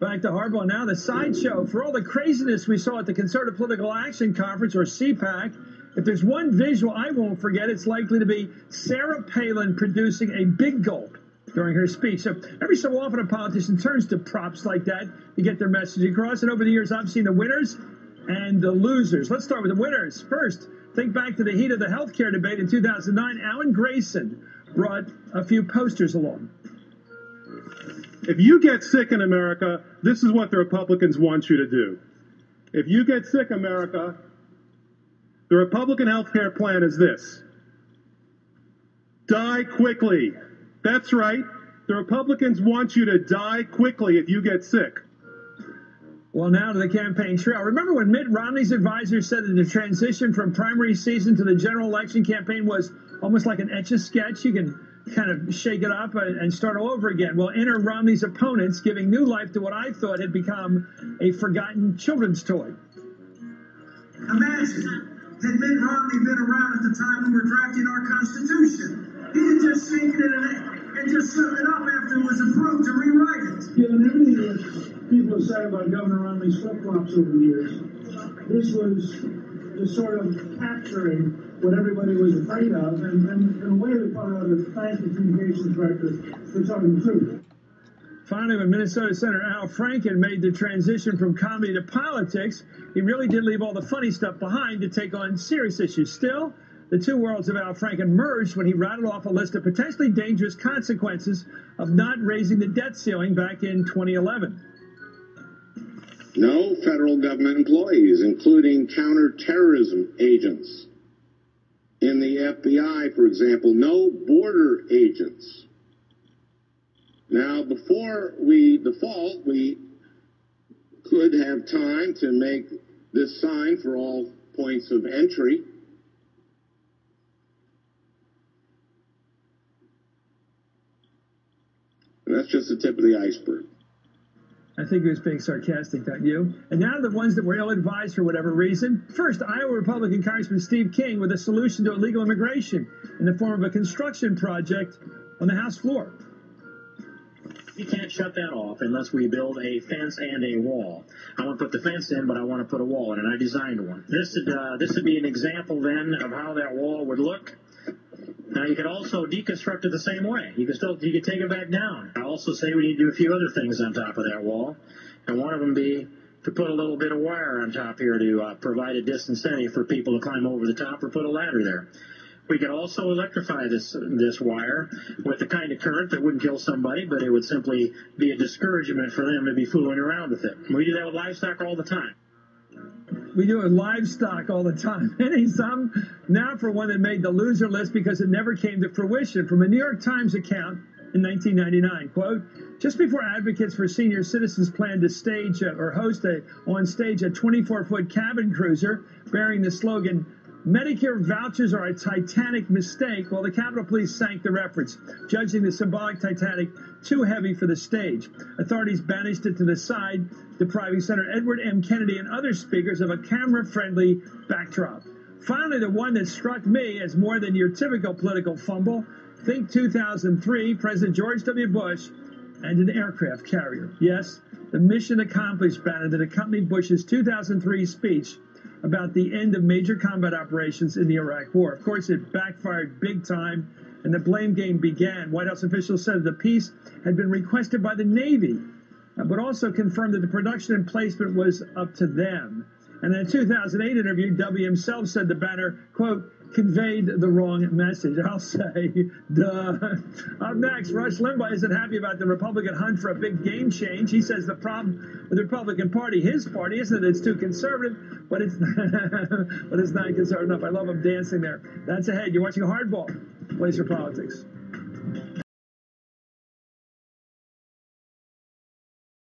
Back to Hardball now, the sideshow. For all the craziness we saw at the Conservative Political Action Conference, or CPAC, if there's one visual I won't forget, it's likely to be Sarah Palin producing a big gulp during her speech. So every so often a politician turns to props like that to get their message across. And over the years, I've seen the winners and the losers. Let's start with the winners. First, think back to the heat of the healthcare debate in 2009. Alan Grayson brought a few posters along. If you get sick in America, this is what the Republicans want you to do. If you get sick, America, the Republican health care plan is this. Die quickly. That's right. The Republicans want you to die quickly if you get sick. Well, now to the campaign trail. Remember when Mitt Romney's advisors said that the transition from primary season to the general election campaign was almost like an Etch-a-Sketch? You can kind of shake it up and start all over again. Well, enter Romney's opponents, giving new life to what I thought had become a forgotten children's toy. Imagine, had Mitt Romney been around at the time we were drafting our Constitution, he'd have just shaken it and just sucked it up after it was approved to rewrite it. Given everything that people have said about Governor Romney's flip-flops over the years, this was just sort of capturing what everybody was afraid of, and in a way we probably ought to thank the communications director for telling the truth. Finally, when Minnesota Senator Al Franken made the transition from comedy to politics, he really did leave all the funny stuff behind to take on serious issues. Still, the two worlds of Al Franken merged when he rattled off a list of potentially dangerous consequences of not raising the debt ceiling back in 2011. No federal government employees, including counterterrorism agents. In the FBI, for example, no border agents. Now, before we default, we could have time to make this sign for all points of entry. And that's just the tip of the iceberg. I think he was being sarcastic, don't you? And now the ones that were ill-advised for whatever reason. First, Iowa Republican Congressman Steve King with a solution to illegal immigration in the form of a construction project on the House floor. You can't shut that off unless we build a fence and a wall. I want to put the fence in, but I want to put a wall in, and I designed one. This would be an example, then, of how that wall would look. Now, you could also deconstruct it the same way. You could take it back down. I also say we need to do a few other things on top of that wall, and one of them be to put a little bit of wire on top here to provide a disincentive for people to climb over the top or put a ladder there. We could also electrify this wire with the kind of current that wouldn't kill somebody, but it would simply be a discouragement for them to be fooling around with it. We do that with livestock all the time. We do it with livestock all the time. And some now for one that made the loser list because it never came to fruition. From a New York Times account in 1999, quote, just before advocates for senior citizens planned to stage or host on stage a 24-foot cabin cruiser bearing the slogan, Medicare vouchers are a Titanic mistake, well, the Capitol Police sank the reference, judging the symbolic Titanic too heavy for the stage. Authorities banished it to the side, depriving Senator Edward M. Kennedy and other speakers of a camera-friendly backdrop. Finally, the one that struck me as more than your typical political fumble, think 2003, President George W. Bush and an aircraft carrier. Yes, the mission accomplished banner that accompanied Bush's 2003 speech about the end of major combat operations in the Iraq War. Of course, it backfired big time, and the blame game began. White House officials said the piece had been requested by the Navy, but also confirmed that the production and placement was up to them. And in a 2008 interview, W himself said the banner, quote, conveyed the wrong message. I'll say, duh. Up next, Rush Limbaugh isn't happy about the Republican hunt for a big game change. He says the problem with the Republican Party, his party, isn't that it's too conservative, but it's not conservative enough. I love him dancing there. That's ahead. You're watching Hardball, Place for Politics.